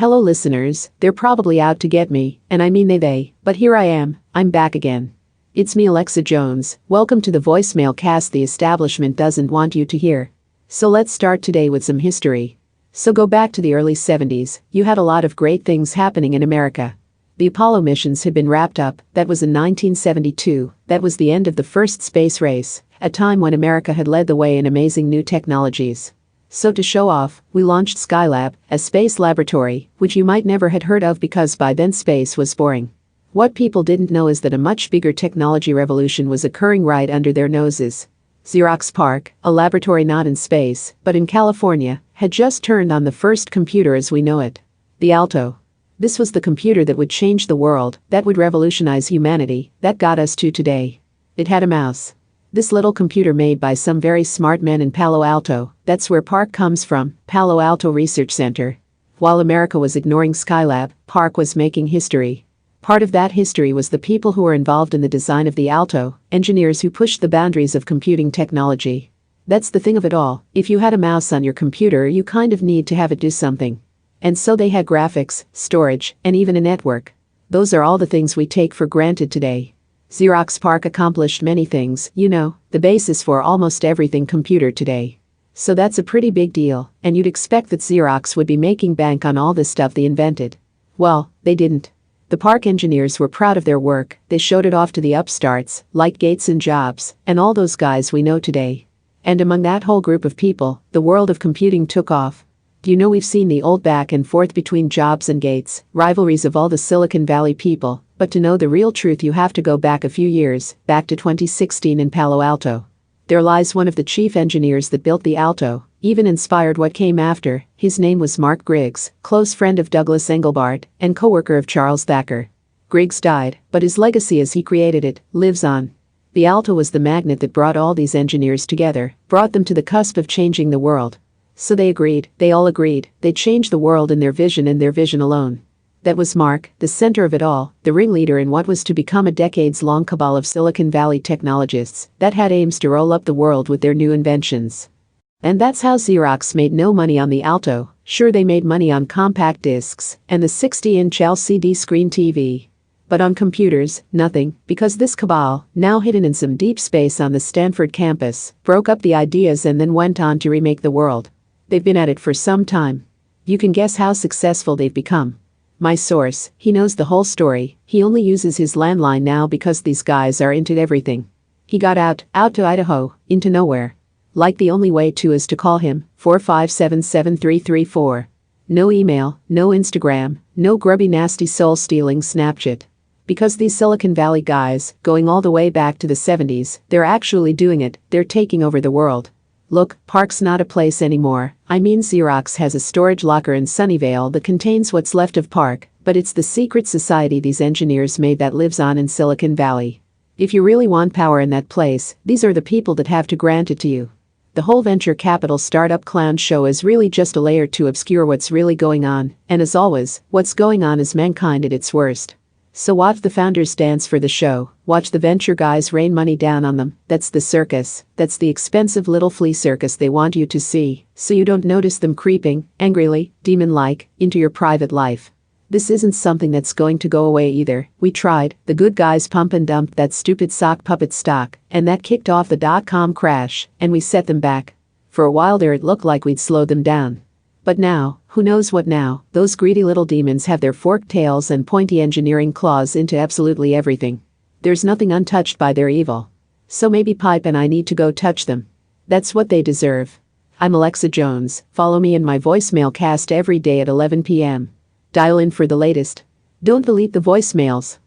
Hello listeners, they're probably out to get me, and I mean they, but here I am, I'm back again. It's me, Alexa Jones. Welcome to the voicemail cast the establishment doesn't want you to hear. So let's start today with some history. So go back to the early 70s, you had a lot of great things happening in America. The Apollo missions had been wrapped up, that was in 1972, that was the end of the first space race, a time when America had led the way in amazing new technologies. So to show off, we launched Skylab, a space laboratory, which you might never had heard of because by then space was boring. What people didn't know is that a much bigger technology revolution was occurring right under their noses. Xerox PARC, a laboratory not in space, but in California, had just turned on the first computer as we know it. The Alto. This was the computer that would change the world, that would revolutionize humanity, that got us to today. It had a mouse. This little computer made by some very smart men in Palo Alto, that's where PARC comes from, Palo Alto Research Center. While America was ignoring Skylab, PARC was making history. Part of that history was the people who were involved in the design of the Alto, engineers who pushed the boundaries of computing technology. That's the thing of it all, if you had a mouse on your computer you kind of need to have it do something. And so they had graphics, storage, and even a network. Those are all the things we take for granted today. Xerox PARC accomplished many things, you know, the basis for almost everything computer today. So that's a pretty big deal, and you'd expect that Xerox would be making bank on all this stuff they invented. Well, they didn't. The PARC engineers were proud of their work, they showed it off to the upstarts, like Gates and Jobs, and all those guys we know today. And among that whole group of people, the world of computing took off. Do you know we've seen the old back and forth between Jobs and Gates, rivalries of all the Silicon Valley people, but to know the real truth you have to go back a few years, back to 2016 in Palo Alto. There lies one of the chief engineers that built the Alto, even inspired what came after. His name was Mark Griggs, close friend of Douglas Engelbart, and co-worker of Charles Thacker. Griggs died, but his legacy as he created it, lives on. The Alto was the magnet that brought all these engineers together, brought them to the cusp of changing the world. So they all agreed, they'd change the world in their vision and their vision alone. That was Mark, the center of it all, the ringleader in what was to become a decades-long cabal of Silicon Valley technologists that had aims to roll up the world with their new inventions. And that's how Xerox made no money on the Alto. Sure, they made money on compact discs and the 60-inch LCD screen TV. But on computers, nothing, because this cabal, now hidden in some deep space on the Stanford campus, broke up the ideas and then went on to remake the world. They've been at it for some time. You can guess how successful they've become. My source, he knows the whole story, he only uses his landline now because these guys are into everything. He got out to Idaho, into nowhere. Like the only way to is to call him, 457-7334. No email, no Instagram, no grubby nasty soul-stealing Snapchat. Because these Silicon Valley guys, going all the way back to the 70s, they're actually doing it, they're taking over the world. Look, PARC's not a place anymore, I mean Xerox has a storage locker in Sunnyvale that contains what's left of PARC, but it's the secret society these engineers made that lives on in Silicon Valley. If you really want power in that place, these are the people that have to grant it to you. The whole venture capital startup clown show is really just a layer to obscure what's really going on, and as always, what's going on is mankind at its worst. So watch the founders dance for the show, watch the venture guys rain money down on them, that's the circus, that's the expensive little flea circus they want you to see, so you don't notice them creeping, angrily, demon-like, into your private life. This isn't something that's going to go away either. We tried, the good guys pump and dumped that stupid sock puppet stock, and that kicked off the dot-com crash, and we set them back. For a while there it looked like we'd slow them down. But now, who knows what now, those greedy little demons have their forked tails and pointy engineering claws into absolutely everything. There's nothing untouched by their evil. So maybe Pipe and I need to go touch them. That's what they deserve. I'm Alexa Jones, follow me in my voicemail cast every day at 11 p.m. Dial in for the latest. Don't delete the voicemails.